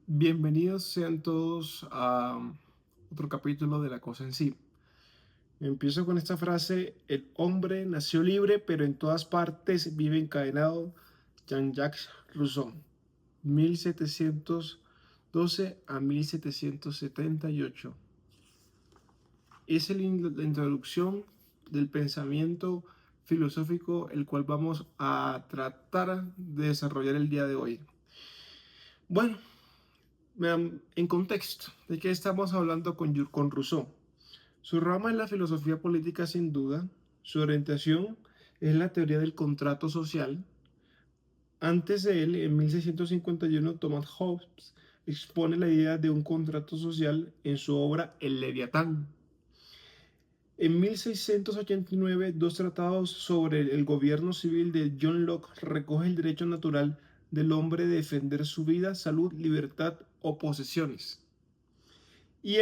Bienvenidos sean todos a otro capítulo de La Cosa en Sí. Empiezo con esta frase: el hombre nació libre, pero en todas partes vive encadenado. Jean-Jacques Rousseau, 1712 a 1778. Es la introducción del pensamiento filosófico el cual vamos a tratar de desarrollar el día de hoy. Bueno, en contexto, ¿de qué estamos hablando con Rousseau? Su rama es la filosofía política sin duda, su orientación es la teoría del contrato social. Antes de él, en 1651, Thomas Hobbes expone la idea de un contrato social en su obra El Leviatán. En 1689, dos tratados sobre el gobierno civil de John Locke recoge el derecho natural del hombre de defender su vida, salud, libertad o posesiones. Y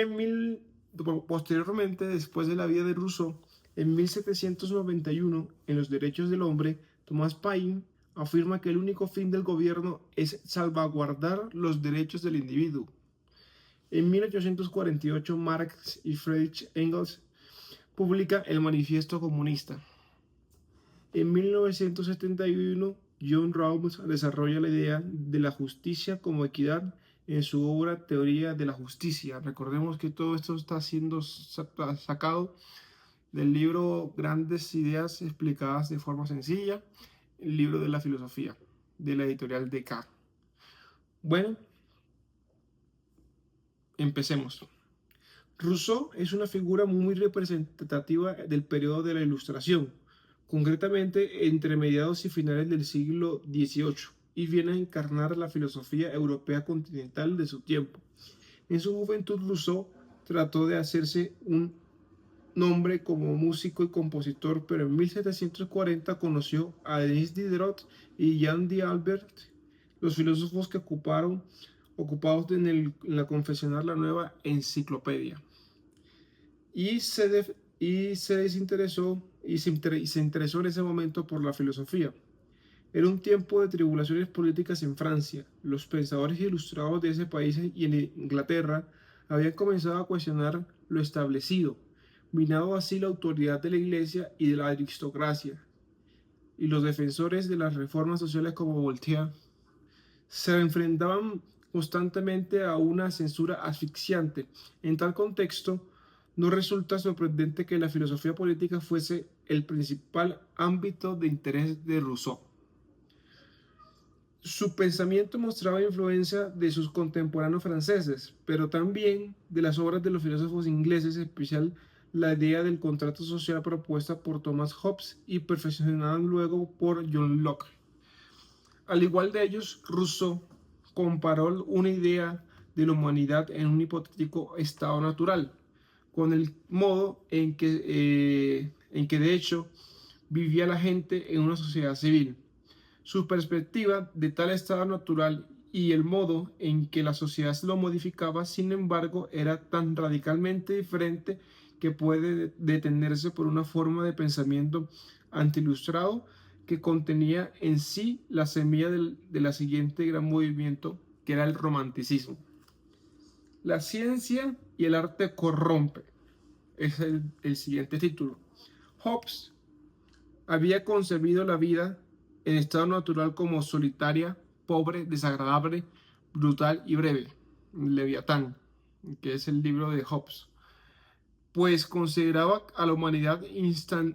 posteriormente, después de la vida de Rousseau, en 1791, en Los Derechos del Hombre, Thomas Paine afirma que el único fin del gobierno es salvaguardar los derechos del individuo. En 1848, Marx y Friedrich Engels publican el Manifiesto Comunista. En 1971, John Rawls desarrolla la idea de la justicia como equidad en su obra Teoría de la Justicia. Recordemos que todo esto está siendo sacado del libro Grandes Ideas explicadas de forma sencilla, el libro de la filosofía, de la editorial DK. Bueno, empecemos. Rousseau es una figura muy representativa del periodo de la Ilustración, concretamente entre mediados y finales del siglo XVIII, y viene a encarnar la filosofía europea continental de su tiempo. En su juventud, Rousseau trató de hacerse un nombre como músico y compositor, pero en 1740 conoció a Denis Diderot y Jean d'Alembert, los filósofos que ocupados en la confeccionar la nueva enciclopedia. Se interesó en ese momento por la filosofía. Era un tiempo de tribulaciones políticas en Francia. Los pensadores ilustrados de ese país y en Inglaterra habían comenzado a cuestionar lo establecido, minando así la autoridad de la Iglesia y de la aristocracia. Y los defensores de las reformas sociales como Voltaire se enfrentaban constantemente a una censura asfixiante. En tal contexto, no resulta sorprendente que la filosofía política fuese el principal ámbito de interés de Rousseau. Su pensamiento mostraba influencia de sus contemporáneos franceses, pero también de las obras de los filósofos ingleses, en especial la idea del contrato social propuesta por Thomas Hobbes y perfeccionada luego por John Locke. Al igual de ellos, Rousseau comparó una idea de la humanidad en un hipotético estado natural, con el modo en que de hecho vivía la gente en una sociedad civil. Su perspectiva de tal estado natural y el modo en que la sociedad lo modificaba, sin embargo, era tan radicalmente diferente que puede detenerse por una forma de pensamiento antiilustrado que contenía en sí la semilla de la siguiente gran movimiento, que era el romanticismo. La ciencia y el arte corrompe, es el siguiente título. Hobbes había concebido la vida en estado natural como solitaria, pobre, desagradable, brutal y breve. Leviatán, que es el libro de Hobbes, pues consideraba a la humanidad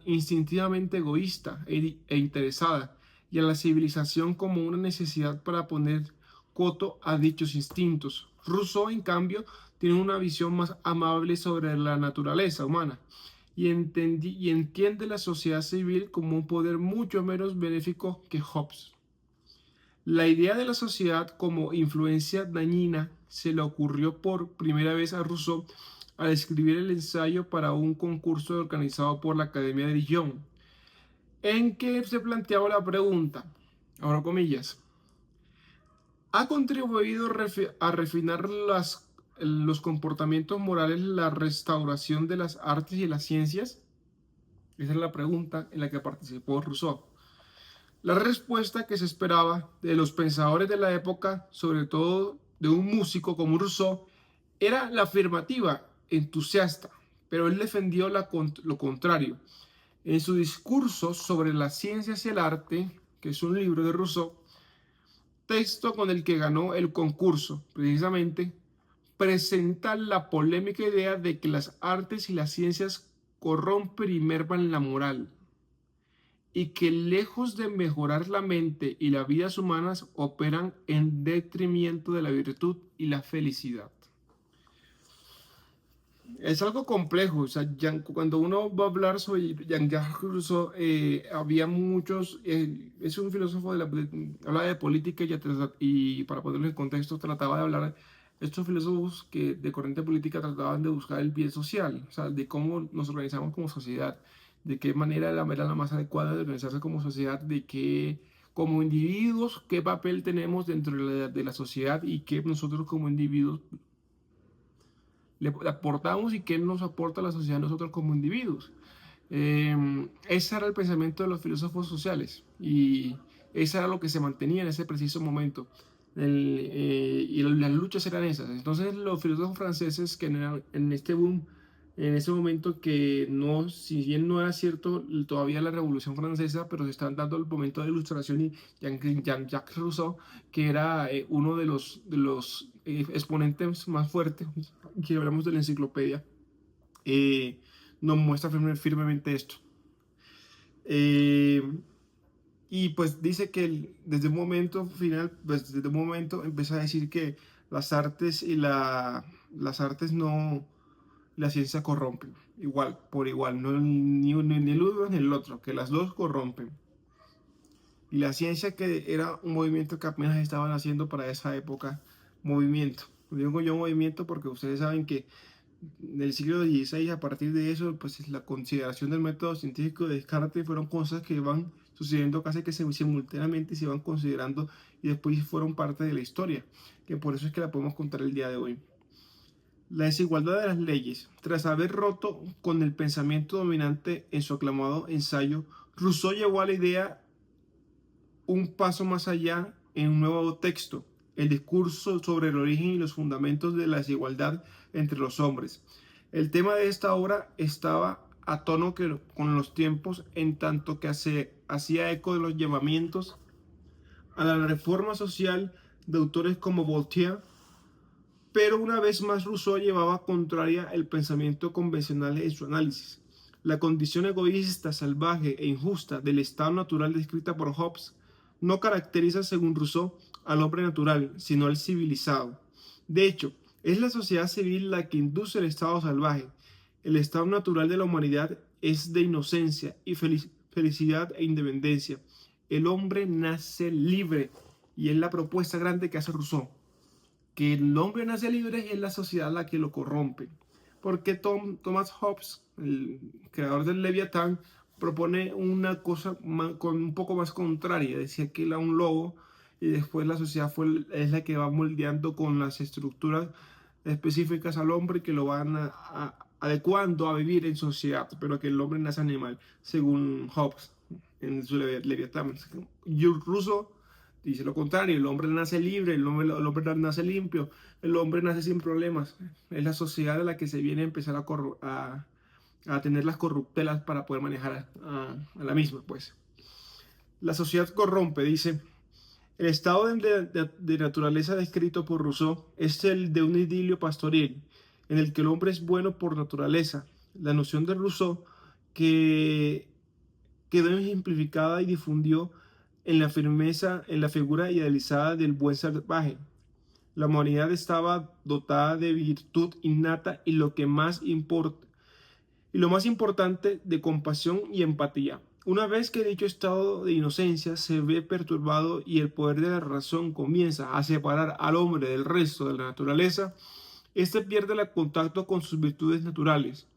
instintivamente egoísta e interesada, y a la civilización como una necesidad para poner coto a dichos instintos. Rousseau, en cambio, tiene una visión más amable sobre la naturaleza humana y entiende la sociedad civil como un poder mucho menos benéfico que Hobbes. La idea de la sociedad como influencia dañina se le ocurrió por primera vez a Rousseau al escribir el ensayo para un concurso organizado por la Academia de Dijon, en que se planteaba la pregunta, abro comillas: ¿ha contribuido a refinar los comportamientos morales la restauración de las artes y las ciencias? Esa es la pregunta en la que participó Rousseau. La respuesta que se esperaba de los pensadores de la época, sobre todo de un músico como Rousseau era la afirmativa, entusiasta, pero él defendió lo contrario. En su discurso sobre las ciencias y el arte, que es un libro de Rousseau, texto con el que ganó el concurso, precisamente, presenta la polémica idea de que las artes y las ciencias corrompen y merman la moral, y que lejos de mejorar la mente y las vidas humanas, operan en detrimento de la virtud y la felicidad. Es algo complejo, o sea, cuando uno va a hablar sobre Jean-Jacques Rousseau, había muchos, es un filósofo habla de política y para ponerlo en contexto trataba de hablar, estos filósofos que de corriente política trataban de buscar el bien social, o sea, de cómo nos organizamos como sociedad, de qué manera era la más adecuada de organizarse como sociedad, de qué, como individuos, qué papel tenemos dentro de la sociedad y qué nosotros como individuos le aportamos y qué nos aporta la sociedad a nosotros como individuos. Ese era el pensamiento de los filósofos sociales y eso era lo que se mantenía en ese preciso momento. Y las luchas eran esas. Entonces los filósofos franceses que en este boom, en ese momento que no, si bien no era cierto todavía la Revolución Francesa, pero se están dando el momento de Ilustración y Jean-Jacques Rousseau, que era uno de los exponentes más fuertes, que hablamos de la enciclopedia, eh, nos muestra firmemente esto. Eh, y pues dice que desde un momento final, pues desde un momento empieza a decir que las artes y las artes no, la ciencia corrompen, igual, por igual, no ni el uno ni el otro, que las dos corrompen. Y la ciencia, que era un movimiento que apenas estaban haciendo para esa época, movimiento. Digo yo movimiento porque ustedes saben que del siglo XVI, a partir de eso, pues la consideración del método científico de Descartes fueron cosas que van sucediendo casi que simultáneamente y se van considerando y después fueron parte de la historia, que por eso es que la podemos contar el día de hoy. La desigualdad de las leyes. Tras haber roto con el pensamiento dominante en su aclamado ensayo, Rousseau llevó a la idea un paso más allá en un nuevo texto, el discurso sobre el origen y los fundamentos de la desigualdad entre los hombres. El tema de esta obra estaba a tono con los tiempos, en tanto que hacía eco de los llamamientos a la reforma social de autores como Voltaire, pero una vez más Rousseau llevaba contraria el pensamiento convencional en su análisis. La condición egoísta, salvaje e injusta del estado natural descrita por Hobbes no caracteriza, según Rousseau, al hombre natural, sino al civilizado. De hecho, es la sociedad civil la que induce el estado salvaje. El estado natural de la humanidad es de inocencia y felicidad e independencia. El hombre nace libre, y es la propuesta grande que hace Rousseau, que el hombre nace libre y es la sociedad la que lo corrompe. Porque Thomas Hobbes, el creador del Leviatán, propone una cosa un poco más contraria. Decía que era un lobo y después la sociedad es la que va moldeando con las estructuras específicas al hombre, que lo van adecuando a vivir en sociedad, pero que el hombre nace animal, según Hobbes en su Leviatán. Rousseau dice lo contrario: el hombre nace libre, el hombre nace limpio, el hombre nace sin problemas. Es la sociedad de la que se viene a empezar a tener las corruptelas para poder manejar a la misma, pues. La sociedad corrompe, dice. El estado de naturaleza descrito por Rousseau es el de un idilio pastoril, en el que el hombre es bueno por naturaleza. La noción de Rousseau, que quedó ejemplificada y difundió en la firmeza, en la figura idealizada del buen salvaje. La humanidad estaba dotada de virtud innata y lo más importante, de compasión y empatía. Una vez que dicho estado de inocencia se ve perturbado y el poder de la razón comienza a separar al hombre del resto de la naturaleza, éste pierde el contacto con sus virtudes naturales.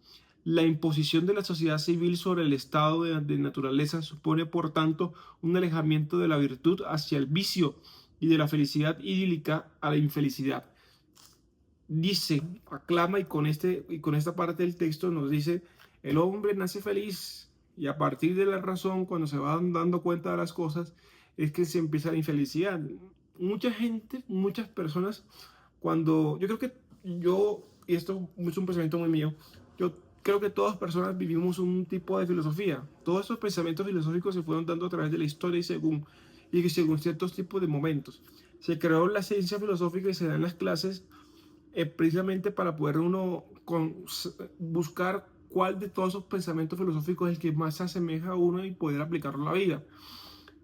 La imposición de la sociedad civil sobre el estado de naturaleza supone, por tanto, un alejamiento de la virtud hacia el vicio y de la felicidad idílica a la infelicidad. Dice, aclama, y con esta parte del texto nos dice: el hombre nace feliz, y a partir de la razón, cuando se van dando cuenta de las cosas, es que se empieza la infelicidad. mucha gente, muchas personas, cuando yo creo que yo, y esto es un pensamiento muy mío, yo creo que todas personas vivimos un tipo de filosofía. Todos esos pensamientos filosóficos se fueron dando a través de la historia y según ciertos tipos de momentos. Se creó la ciencia filosófica y se dan las clases precisamente para poder uno buscar cuál de todos esos pensamientos filosóficos es el que más se asemeja a uno y poder aplicarlo a la vida.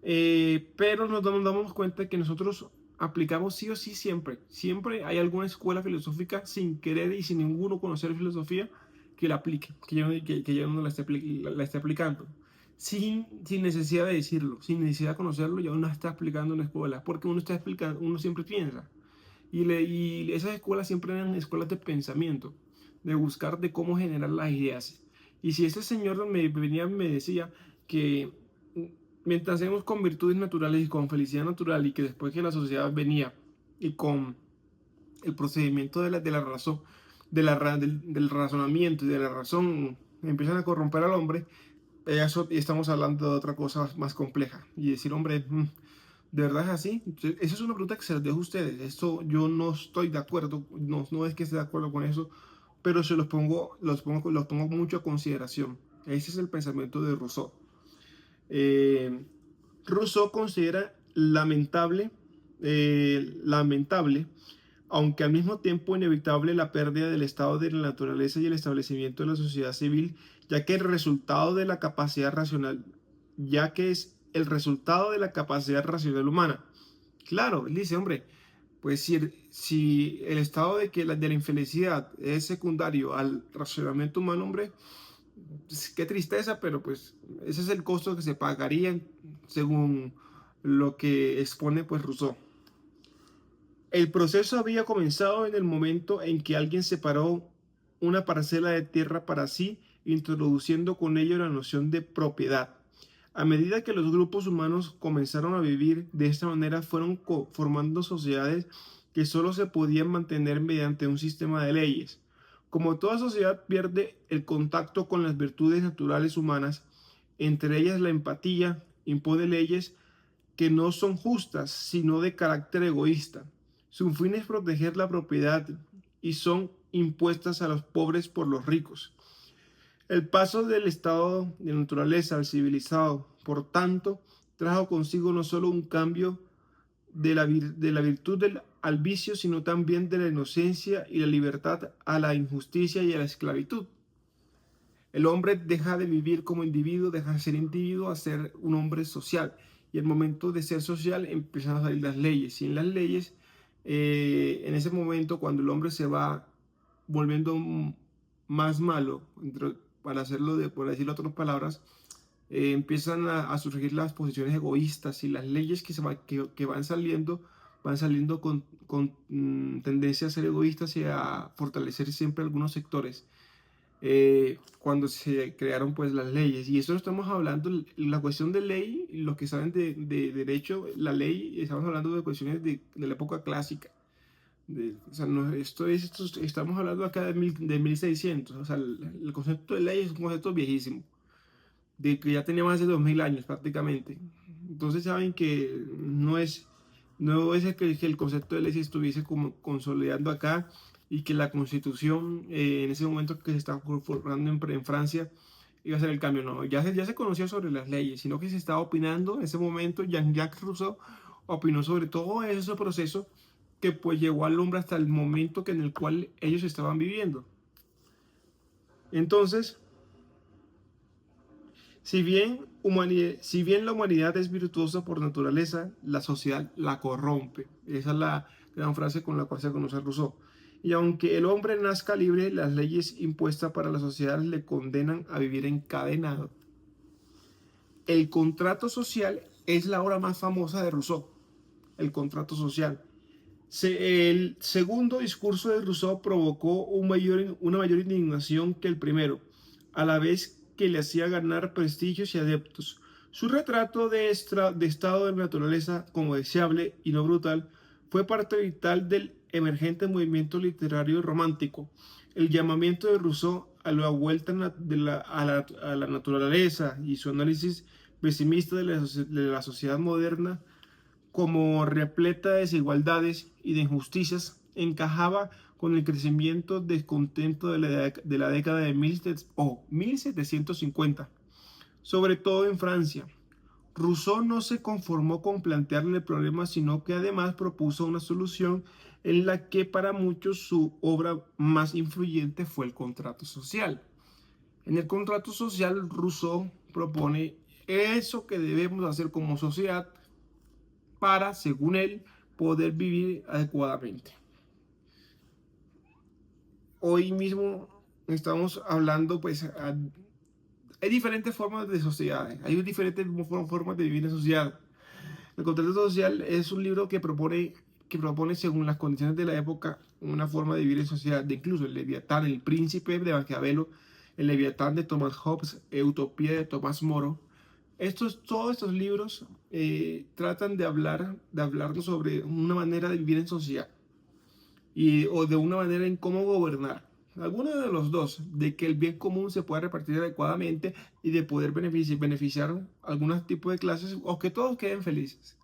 Pero nos damos cuenta que nosotros aplicamos sí o sí siempre. Siempre hay alguna escuela filosófica sin querer y sin ninguno conocer filosofía que la aplique, que ya uno la esté aplicando. Sin necesidad de decirlo, sin necesidad de conocerlo, ya uno está explicando en la escuela, porque uno está explicando, uno siempre piensa. Y esas escuelas siempre eran escuelas de pensamiento, de buscar de cómo generar las ideas. Y si ese señor me decía que mientras hacemos con virtudes naturales y con felicidad natural, y que después que la sociedad venía y con el procedimiento de la razón, del razonamiento y de la razón empiezan a corromper al hombre, eso estamos hablando de otra cosa más compleja. Y decir, hombre, ¿de verdad es así? Entonces, esa es una pregunta que se las dejo a ustedes. Esto yo no estoy de acuerdo, no es que esté de acuerdo con eso, pero se los pongo mucho a consideración. Ese es el pensamiento de Rousseau. Eh, Rousseau considera lamentable, aunque al mismo tiempo inevitable, la pérdida del estado de la naturaleza y el establecimiento de la sociedad civil, ya que es el resultado de la capacidad racional humana. Claro, él dice, hombre, pues si el estado de la infelicidad es secundario al racionamiento humano, hombre, pues, qué tristeza, pero pues ese es el costo que se pagaría según lo que expone pues Rousseau. El proceso había comenzado en el momento en que alguien separó una parcela de tierra para sí, introduciendo con ello la noción de propiedad. A medida que los grupos humanos comenzaron a vivir de esta manera, fueron formando sociedades que solo se podían mantener mediante un sistema de leyes. Como toda sociedad pierde el contacto con las virtudes naturales humanas, entre ellas la empatía, impone leyes que no son justas, sino de carácter egoísta. Su fin es proteger la propiedad y son impuestas a los pobres por los ricos. El paso del estado de naturaleza al civilizado, por tanto, trajo consigo no solo un cambio de la virtud al vicio, sino también de la inocencia y la libertad a la injusticia y a la esclavitud. El hombre deja de vivir como individuo, deja de ser individuo a ser un hombre social. Y el momento de ser social empiezan a salir las leyes. Y en las leyes, en ese momento, cuando el hombre se va volviendo más malo, para hacerlo, por decirlo otras palabras, empiezan a surgir las posiciones egoístas y las leyes que van saliendo con tendencia a ser egoístas y a fortalecer siempre algunos sectores. Cuando se crearon pues las leyes. Y eso estamos hablando, la cuestión de ley, los que saben de derecho, la ley, estamos hablando de cuestiones de la época clásica. O sea, estamos hablando acá de 1600. O sea, el concepto de ley es un concepto viejísimo, de que ya tenía más de 2000 años prácticamente. Entonces saben que no es que el concepto de ley se estuviese como consolidando acá, y que la constitución en ese momento que se estaba formando en Francia iba a ser el cambio. No, ya se conocía sobre las leyes, sino que se estaba opinando en ese momento. Jean-Jacques Rousseau opinó sobre todo ese proceso que pues llevó al hombre hasta el momento en el cual ellos estaban viviendo. Entonces, si bien la humanidad es virtuosa por naturaleza, la sociedad la corrompe. Esa es la gran frase con la cual se conoce a Rousseau. Y aunque el hombre nazca libre, las leyes impuestas para la sociedad le condenan a vivir encadenado. El contrato social es la obra más famosa de Rousseau. El contrato social. El segundo discurso de Rousseau provocó una mayor indignación que el primero, a la vez que le hacía ganar prestigios y adeptos. Su retrato de estado de naturaleza como deseable y no brutal fue parte vital del emergente movimiento literario romántico. El llamamiento de Rousseau a la vuelta a la naturaleza y su análisis pesimista de la sociedad moderna como repleta de desigualdades y de injusticias, encajaba con el crecimiento descontento de la década de 1750, sobre todo en Francia. Rousseau no se conformó con plantearle el problema, sino que además propuso una solución en la que para muchos su obra más influyente fue el contrato social. En el contrato social, Rousseau propone eso que debemos hacer como sociedad para, según él, poder vivir adecuadamente. Hoy mismo estamos hablando, pues, hay diferentes formas de sociedades, hay diferentes formas de vivir en sociedad. El contrato social es un libro que propone según las condiciones de la época una forma de vivir en sociedad, de incluso el Leviatán, el Príncipe de Maquiavelo, el Leviatán de Thomas Hobbes, Utopía de Tomás Moro. Todos estos libros tratan de hablarnos sobre una manera de vivir en sociedad o de una manera en cómo gobernar. Alguno de los dos, de que el bien común se pueda repartir adecuadamente y de poder beneficiar algunos tipos de clases o que todos queden felices.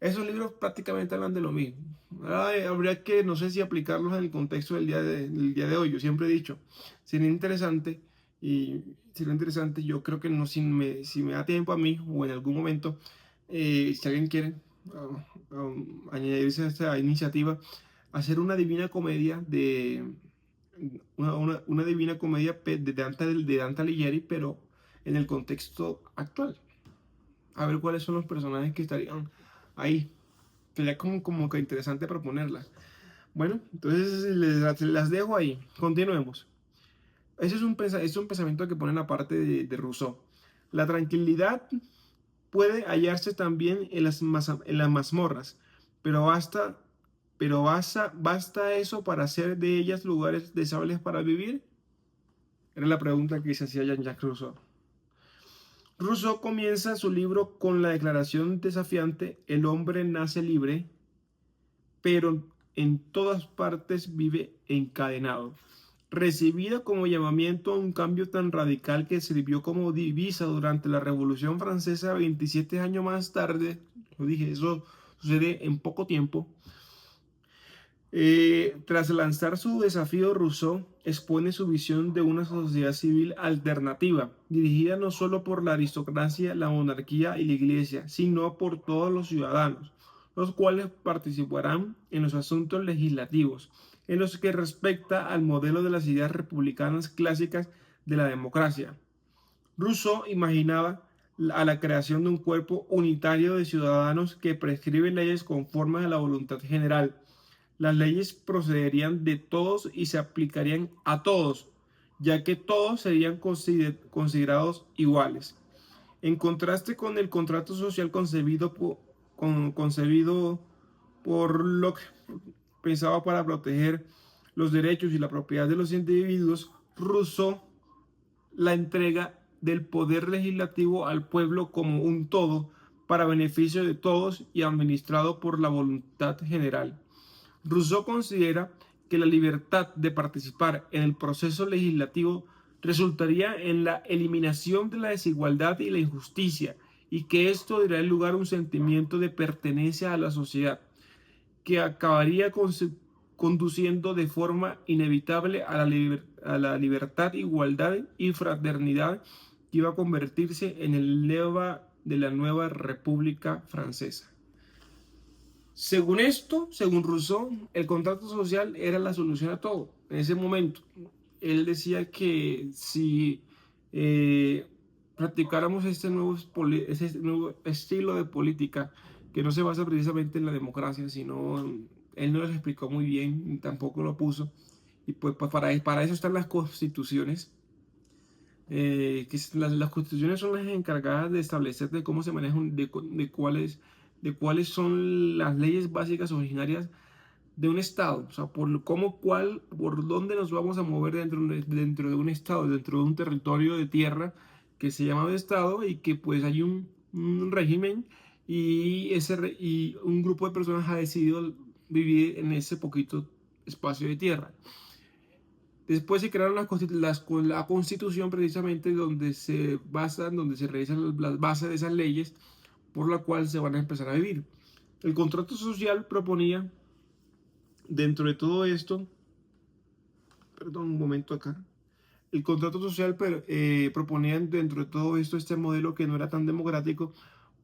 Esos libros prácticamente hablan de lo mismo. Habría que, no sé si aplicarlos en el contexto del día de hoy. Yo siempre he dicho, sería interesante, yo creo que no, si me da tiempo a mí o en algún momento, si alguien quiere añadirse a esta iniciativa, hacer una divina comedia una divina comedia de Dante Alighieri, pero en el contexto actual. A ver cuáles son los personajes que estarían ahí. Sería como que interesante proponerlas. Bueno, entonces las dejo ahí. Continuemos. Ese es un pensamiento que pone en la parte de Rousseau. La tranquilidad puede hallarse también en las mazmorras, pero basta eso para hacer de ellas lugares deseables para vivir. Era la pregunta que se hacía Jean-Jacques Rousseau. Rousseau comienza su libro con la declaración desafiante: el hombre nace libre, pero en todas partes vive encadenado. Recibida como llamamiento a un cambio tan radical que sirvió como divisa durante la Revolución Francesa 27 años más tarde, lo dije, eso sucede en poco tiempo. Tras lanzar su desafío, Rousseau expone su visión de una sociedad civil alternativa, dirigida no solo por la aristocracia, la monarquía y la iglesia, sino por todos los ciudadanos, los cuales participarán en los asuntos legislativos, en los que respecta al modelo de las ideas republicanas clásicas de la democracia. Rousseau imaginaba a la creación de un cuerpo unitario de ciudadanos que prescriben leyes conformes a la voluntad general. Las leyes procederían de todos y se aplicarían a todos, ya que todos serían considerados iguales. En contraste con el contrato social concebido por Locke, pensado para proteger los derechos y la propiedad de los individuos, Rousseau la entrega del poder legislativo al pueblo como un todo, para beneficio de todos y administrado por la voluntad general. Rousseau considera que la libertad de participar en el proceso legislativo resultaría en la eliminación de la desigualdad y la injusticia, y que esto daría lugar a un sentimiento de pertenencia a la sociedad, que acabaría conduciendo de forma inevitable a la libertad, igualdad y fraternidad, que iba a convertirse en el lema de la nueva República Francesa. Según Rousseau, el contrato social era la solución a todo. En ese momento, él decía que si practicáramos este nuevo estilo de política, que no se basa precisamente en la democracia, sino él no lo explicó muy bien, tampoco lo puso, y pues para eso están las constituciones. Las constituciones son las encargadas de establecer de cómo se manejan, de cuáles son las leyes básicas originarias de un estado, o sea, por dónde nos vamos a mover dentro de un estado, dentro de un territorio de tierra que se llama de estado, y que pues hay un régimen, y un grupo de personas ha decidido vivir en ese poquito espacio de tierra. Después se crearon la Constitución, precisamente donde se revisan las bases de esas leyes por la cual se van a empezar a vivir. El contrato social proponía, dentro de todo esto, perdón, un momento acá. El contrato social proponía dentro de todo esto este modelo que no era tan democrático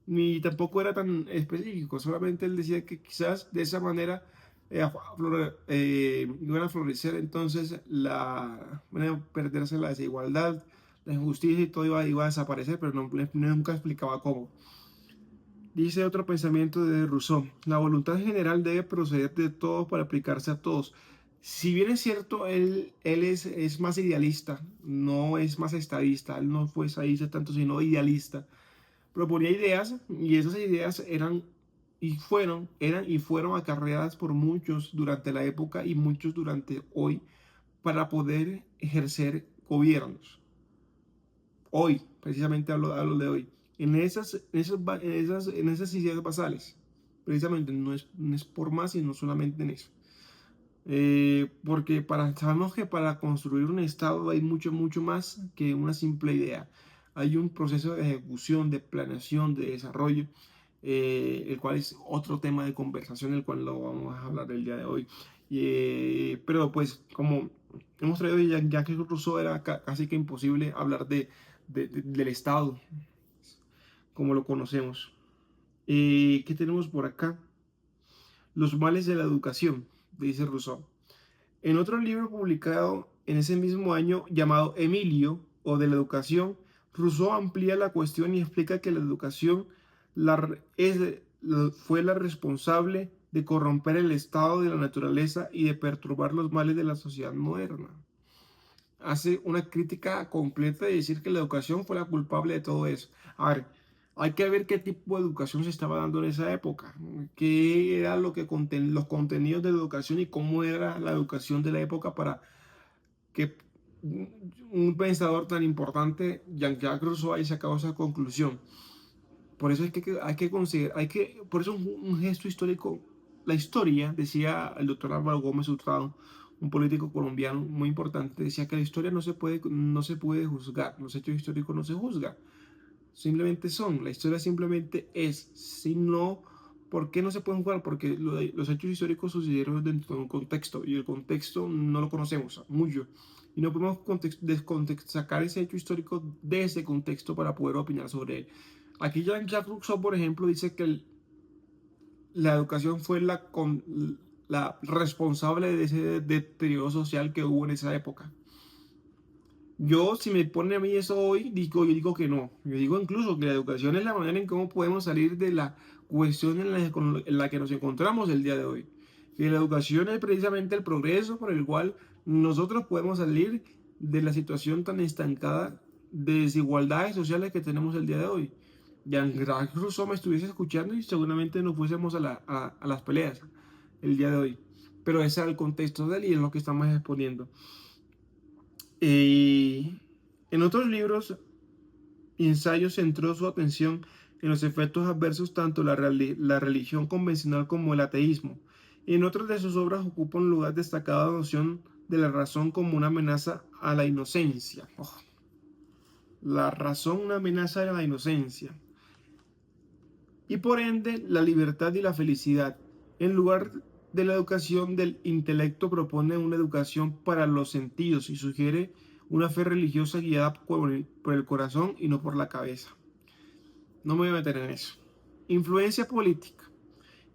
ni tampoco era tan específico, solamente él decía que quizás de esa manera iban a florecer entonces van a perderse la desigualdad, la injusticia y todo iba a desaparecer, pero nunca explicaba cómo. Dice otro pensamiento de Rousseau: la voluntad general debe proceder de todos para aplicarse a todos. Si bien es cierto, él es más idealista, no es más estadista, él no fue estadista tanto, sino idealista. Proponía ideas y esas ideas eran y fueron acarreadas por muchos durante la época y muchos durante hoy para poder ejercer gobiernos. Hoy, precisamente hablo de hoy. En esas ideas basales, precisamente no es por más, sino solamente en eso. Porque sabemos que para construir un Estado hay mucho, mucho más que una simple idea. Hay un proceso de ejecución, de planeación, de desarrollo, el cual es otro tema de conversación, el cual lo vamos a hablar el día de hoy. Pero pues como hemos traído ya que Rousseau era casi que imposible hablar del Estado como lo conocemos. ¿Qué tenemos por acá? Los males de la educación, dice Rousseau. En otro libro publicado en ese mismo año llamado Emilio o de la educación, Rousseau amplía la cuestión y explica que la educación fue la responsable de corromper el estado de la naturaleza y de perturbar los males de la sociedad moderna. Hace una crítica completa de decir que la educación fue la culpable de todo eso. A ver, hay que ver qué tipo de educación se estaba dando en esa época, qué era lo que los contenidos de la educación y cómo era la educación de la época para que un pensador tan importante, Jean-Jacques Rousseau, haya sacado esa conclusión. Por eso hay que considerar, por eso un gesto histórico, la historia, decía el doctor Álvaro Gómez Hurtado, un político colombiano muy importante, decía que la historia no se puede juzgar, los hechos históricos no se juzgan, simplemente son, la historia simplemente es, si no, ¿por qué no se pueden juzgar? Porque los hechos históricos sucedieron dentro de un contexto y el contexto no lo conocemos mucho y no podemos sacar ese hecho histórico de ese contexto para poder opinar sobre él. Aquí Jean-Jacques Rousseau, por ejemplo, dice que la educación fue la responsable de ese deterioro social que hubo en esa época. Yo, si me pone a mí eso hoy, yo digo que no. Yo digo incluso que la educación es la manera en cómo podemos salir de la cuestión en la que nos encontramos el día de hoy. Que la educación es precisamente el progreso por el cual nosotros podemos salir de la situación tan estancada de desigualdades sociales que tenemos el día de hoy. Jean-Jacques Rousseau me estuviese escuchando y seguramente nos fuésemos a las peleas el día de hoy. Pero ese es el contexto de él y es lo que estamos exponiendo. En otros libros y ensayos centró su atención en los efectos adversos tanto la religión convencional como el ateísmo. En otras de sus obras ocupa un lugar destacado la noción de la razón como una amenaza a la inocencia. La razón, una amenaza a la inocencia. Y por ende, la libertad y la felicidad. En lugar de la educación del intelecto, propone una educación para los sentidos y sugiere una fe religiosa guiada por el corazón y no por la cabeza. No me voy a meter en eso. Influencia política.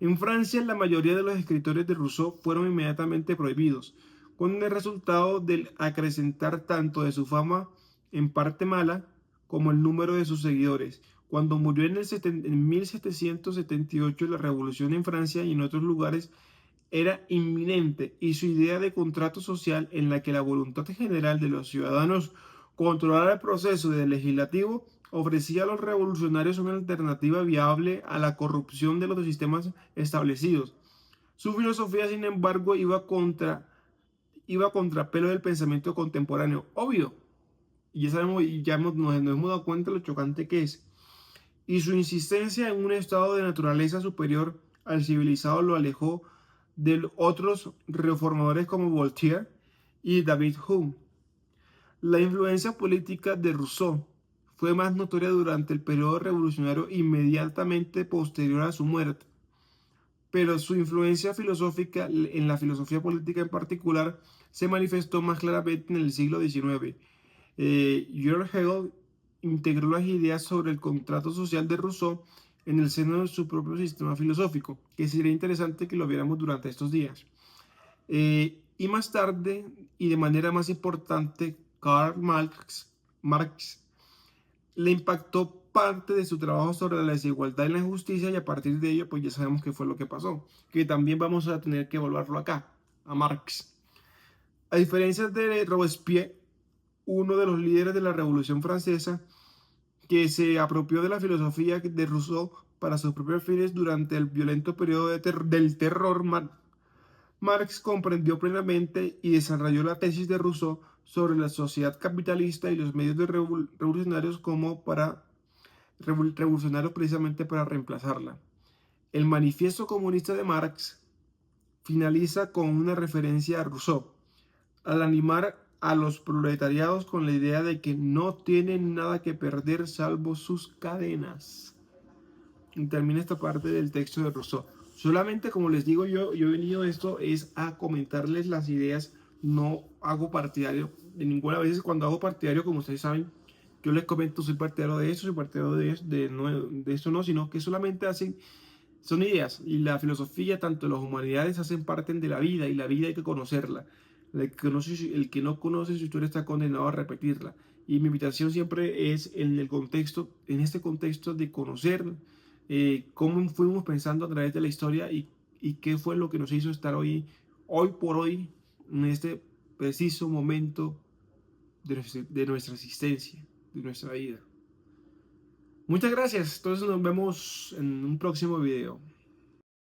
En Francia, la mayoría de los escritores de Rousseau fueron inmediatamente prohibidos, con el resultado del acrecentar tanto de su fama, en parte mala, como el número de sus seguidores. Cuando murió en 1778, la revolución en Francia y en otros lugares era inminente y su idea de contrato social en la que la voluntad general de los ciudadanos controlara el proceso del legislativo ofrecía a los revolucionarios una alternativa viable a la corrupción de los sistemas establecidos. Su filosofía, sin embargo, iba contra pelo del pensamiento contemporáneo, obvio, y ya sabemos, nos hemos dado cuenta de lo chocante que es. Y su insistencia en un estado de naturaleza superior al civilizado lo alejó de otros reformadores como Voltaire y David Hume. La influencia política de Rousseau fue más notoria durante el periodo revolucionario inmediatamente posterior a su muerte. pero su influencia filosófica en la filosofía política en particular se manifestó más claramente en el siglo XIX. George Hegel integró las ideas sobre el contrato social de Rousseau en el seno de su propio sistema filosófico, que sería interesante que lo viéramos durante estos días. Y más tarde, y de manera más importante, Karl Marx le impactó parte de su trabajo sobre la desigualdad y la injusticia, y a partir de ello pues ya sabemos qué fue lo que pasó, que también vamos a tener que evaluarlo acá, a Marx. A diferencia de Robespierre, uno de los líderes de la Revolución Francesa, que se apropió de la filosofía de Rousseau para sus propios fines durante el violento periodo del terror, Marx comprendió plenamente y desarrolló la tesis de Rousseau sobre la sociedad capitalista y los medios revolucionarios como para revolucionarios precisamente para reemplazarla. El manifiesto comunista de Marx finaliza con una referencia a Rousseau, al animar a los proletariados con la idea de que no tienen nada que perder salvo sus cadenas. Y termina esta parte del texto de Rousseau. Solamente, como les digo, yo he venido esto es a comentarles las ideas, no hago partidario de ninguna. Vez cuando hago partidario, como ustedes saben, yo les comento, soy partidario de eso, soy partidario de esto no, sino que solamente son ideas. Y la filosofía, tanto las humanidades, hacen parte de la vida, y la vida hay que conocerla. El que no conoce su historia está condenado a repetirla. Y mi invitación siempre es en el contexto, en este contexto de conocer cómo fuimos pensando a través de la historia, y qué fue lo que nos hizo estar hoy por hoy, en este preciso momento de nuestra existencia, de nuestra vida. Muchas gracias. Entonces nos vemos en un próximo video.